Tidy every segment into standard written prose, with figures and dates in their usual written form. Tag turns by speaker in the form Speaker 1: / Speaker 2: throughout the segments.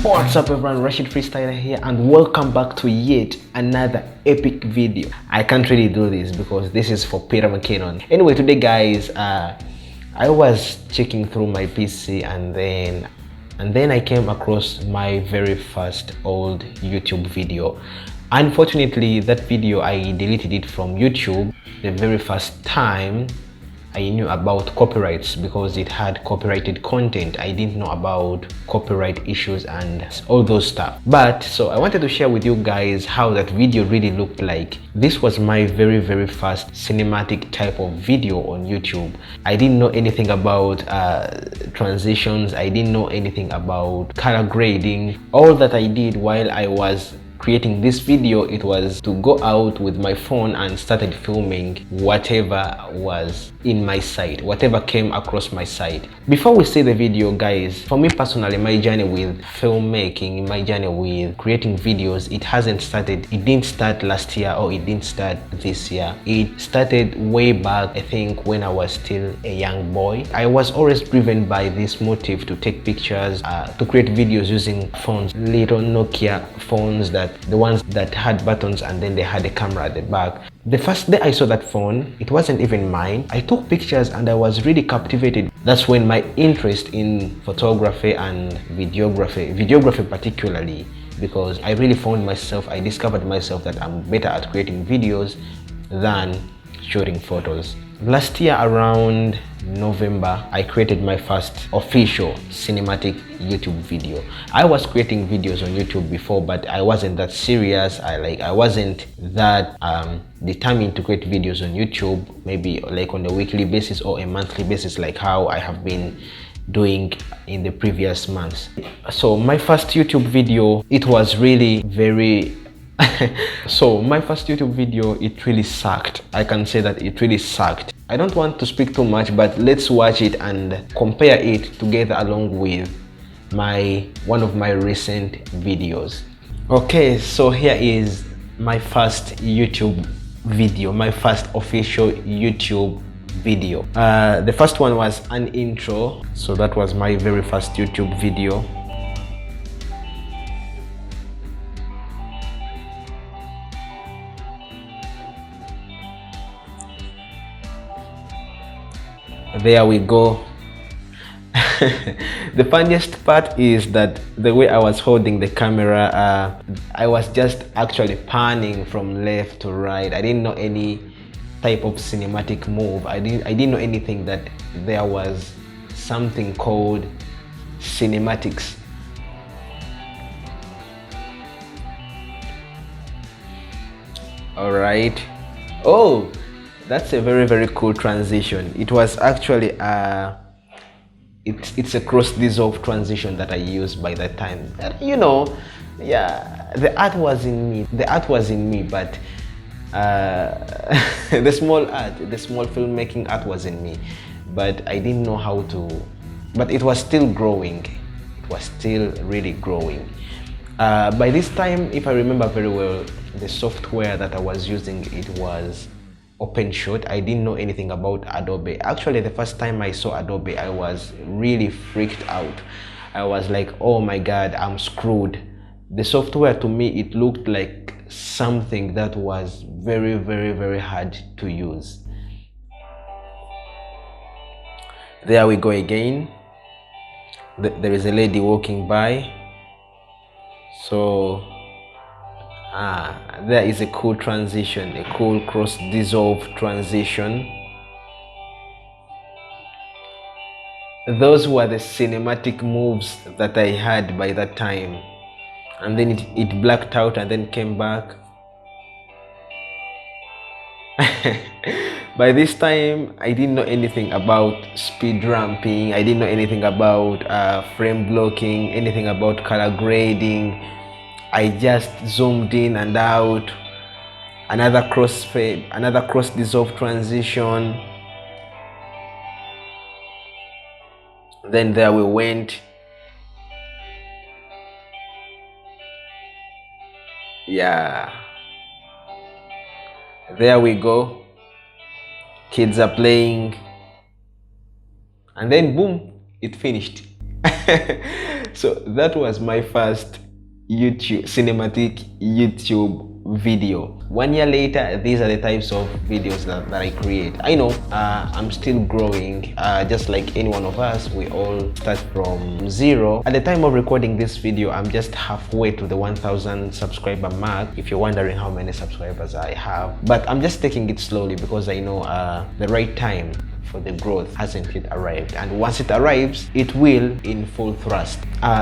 Speaker 1: What's up everyone, Rashid Freestyler here, and welcome back to yet another epic video. I can't really do this because this is for Peter McKinnon. Anyway, today guys, I was checking through my PC and then I came across my very first old YouTube video. Unfortunately, that video I deleted it from YouTube the very first time I knew about copyrights because it had copyrighted content. I didn't know about copyright issues and all those stuff. But so I wanted to share with you guys how that video really looked like. This was my very first cinematic type of video on YouTube. I didn't know anything about transitions. I didn't know anything about color grading. All that I did while I was creating this video, it was to go out with my phone and started filming whatever was in my sight, whatever came across my sight. Before we see the video guys, for me personally, my journey with filmmaking, my journey with creating videos, it didn't start last year or it didn't start this year. It started way back, I think, when I was still a young boy. I was always driven by this motive to take pictures, to create videos using phones, little Nokia phones, the ones that had buttons and then they had a camera at the back. The first day I saw that phone, it wasn't even mine. I took pictures and I was really captivated. That's when my interest in photography and videography particularly, because I really found myself, I discovered myself that I'm better at creating videos than shooting photos. Last year around November, I created my first official cinematic YouTube video. I was creating videos on YouTube before, but I wasn't that serious. I wasn't that determined to create videos on YouTube, maybe like on a weekly basis or a monthly basis, like how I have been doing in the previous months. So my first YouTube video, it was really very so my first YouTube video, it really sucked. I can say that it really sucked. I don't want to speak too much, but let's watch it and compare it together along with one of my recent videos. Okay, so here is my first YouTube video, my first official YouTube video. The first one was an intro, so that was my very first YouTube video. There we go. The funniest part is that the way I was holding the camera, I was just actually panning from left to right. I didn't know any type of cinematic move. I didn't know anything that there was something called cinematics. All right. Oh, that's a very cool transition. It was actually it's a cross dissolve transition that I used by that time. You know, yeah, the art was in me, but the small filmmaking art was in me, but I didn't know how to. But it was still growing. It was still really growing. By this time, if I remember very well, the software that I was using, it was OpenShot. I didn't know anything about Adobe. Actually, the first time I saw Adobe, I was really freaked out. I was like, oh my god, I'm screwed. The software, to me, it looked like something that was very hard to use. There we go again. There is a lady walking by. So there is a cool transition, a cool cross dissolve transition. Those were the cinematic moves that I had by that time, and then it blacked out and then came back. By this time, I didn't know anything about speed ramping. I didn't know anything about frame blocking, anything about color grading. I just zoomed in and out, another cross dissolve transition. Then there we went. Yeah, there we go. Kids are playing, and then boom, it finished. So that was my first cinematic YouTube video. 1 year later, these are the types of videos that I create. I know I'm still growing, just like any one of us. We all start from zero. At the time of recording this video, I'm just halfway to the 1,000 subscriber mark, if you're wondering how many subscribers I have. But I'm just taking it slowly because I know the right time for the growth hasn't yet arrived, and once it arrives, it will in full thrust.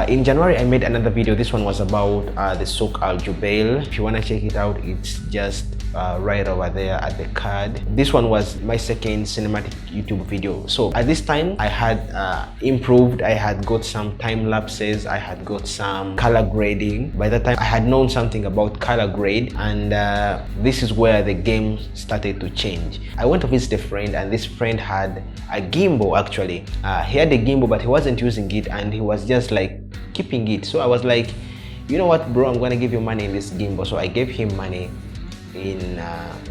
Speaker 1: In January, I made another video. This one was about the souk al jubail. If you want to check it out, it's just right over there at the card. This one was my second cinematic YouTube video. So at this time, I had improved. I had got some time lapses. I had got some color grading. By that time, I had known something about color grade, and this is where the game started to change. I went to visit a friend, and this friend had a gimbal. Actually, he had a gimbal, but he wasn't using it, and he was just like keeping it. So I was like, you know what, bro, I'm gonna give you money in this gimbal. So I gave him money in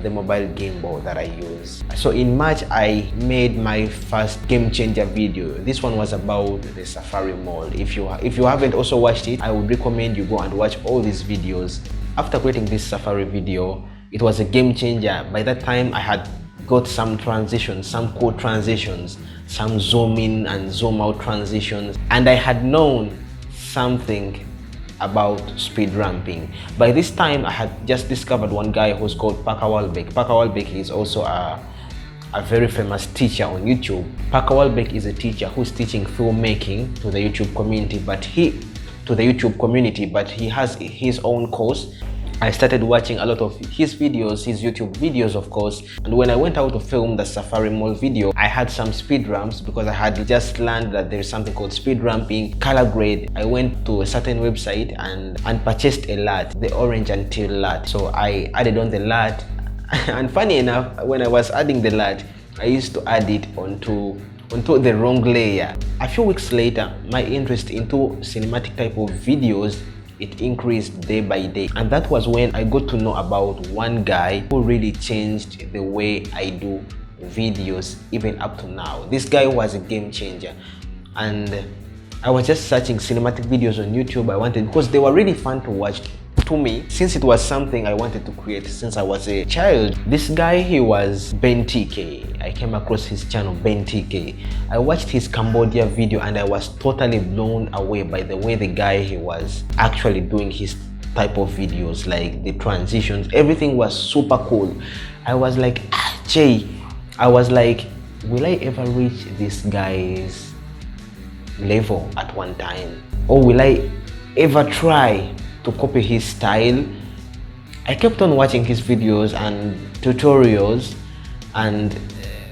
Speaker 1: the mobile gimbal that I use. So in March, I made my first game changer video. This one was about the Safari Mall. If you haven't also watched it, I would recommend you go and watch all these videos. After creating this Safari video, it was a game changer. By that time, I had got some transitions, some code transitions, some zoom in and zoom out transitions, and I had known something about speed ramping. By this time, I had just discovered one guy who's called Walbeck. Walbeck is also a very famous teacher on YouTube. Walbeck is a teacher who's teaching filmmaking to the YouTube community, but he has his own course. I started watching a lot of his videos, his YouTube videos, of course. And when I went out to film the Safari Mall video, I had some speed ramps because I had just learned that there's something called speed ramping, color grade. I went to a certain website and purchased a LUT, the orange until LUT. So I added on the LUT. And funny enough, when I was adding the LUT, I used to add it onto the wrong layer. A few weeks later, my interest into cinematic type of videos, it increased day by day, and that was when I got to know about one guy who really changed the way I do videos even up to now. This guy was a game changer, and I was just searching cinematic videos on YouTube. I wanted, because they were really fun to watch to me, since it was something I wanted to create since I was a child. This guy, he was Benn Tk. I came across his channel, Benn Tk. I watched his Cambodia video and I was totally blown away by the way the guy, he was actually doing his type of videos, like the transitions, everything was super cool. I was like, Jay, I was like, will I ever reach this guy's level at one time? Or will I ever try to copy his style? I kept on watching his videos and tutorials, and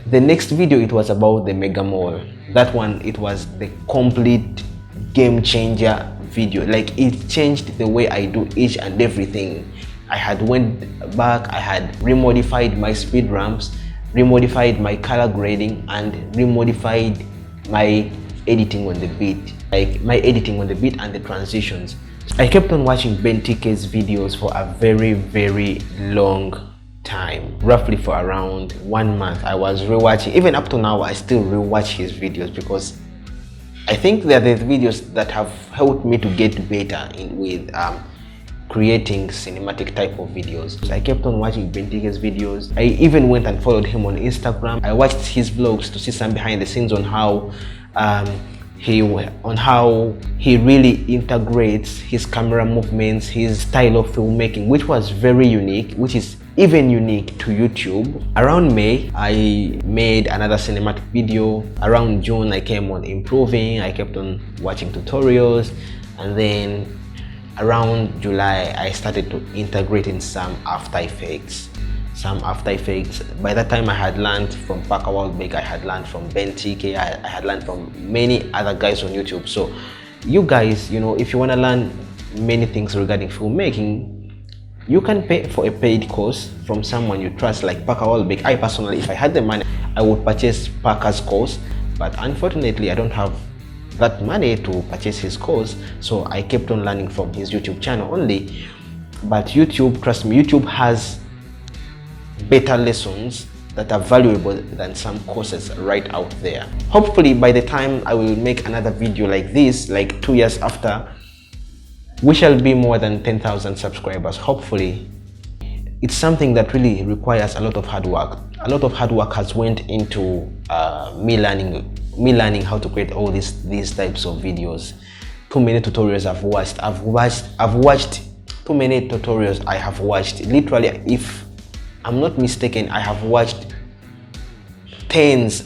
Speaker 1: the next video, it was about the Mega Mall. That one, it was the complete game changer video. Like, it changed the way I do each and everything. I had went back, I had remodified my speed ramps, remodified my color grading, and remodified my editing on the beat, like my editing on the beat and the transitions. I kept on watching Benn Tk's videos for a very long time, roughly for around 1 month. I was rewatching, even up to now I still rewatch his videos because I think they're the videos that have helped me to get better with creating cinematic type of videos. So I kept on watching Benn Tk's videos. I even went and followed him on Instagram. I watched his vlogs to see some behind the scenes on how he really integrates his camera movements, his style of filmmaking, which was very unique, which is even unique to YouTube. Around May, I made another cinematic video. Around June, I came on improving. I kept on watching tutorials, and then around July, I started to integrate in some After Effects. By that time, I had learned from Walbeck, I had learned from Benn Tk, I had learned from many other guys on YouTube. So you guys, you know, if you want to learn many things regarding filmmaking, you can pay for a paid course from someone you trust, like Walbeck. I personally, if I had the money, I would purchase Parker's course, but unfortunately, I don't have that money to purchase his course, so I kept on learning from his YouTube channel only. But YouTube, trust me, YouTube has better lessons that are valuable than some courses right out there. Hopefully by the time I will make another video like this, like 2 years after, we shall be more than 10,000 subscribers. Hopefully. It's something that really requires a lot of hard work. A lot of hard work has went into me learning how to create all these types of videos. Too many tutorials I've watched too many tutorials I have watched. Literally, if I'm not mistaken, I have watched tens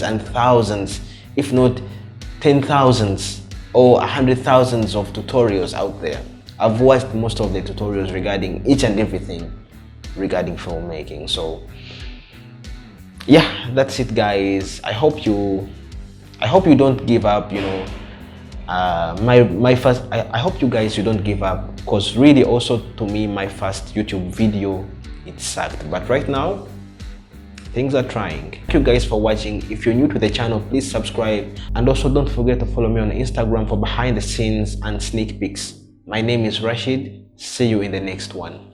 Speaker 1: and thousands, if not 10,000s or 100,000s of tutorials out there. I've watched most of the tutorials regarding each and everything regarding filmmaking. So yeah, that's it, guys. I hope you don't give up. You know, I hope you guys don't give up, because really also to me, my first YouTube video, it sucked, but right now things are trying. Thank you guys for watching. If you're new to the channel, please subscribe, and also don't forget to follow me on Instagram for behind the scenes and sneak peeks. My name is Rashid. See you in the next one.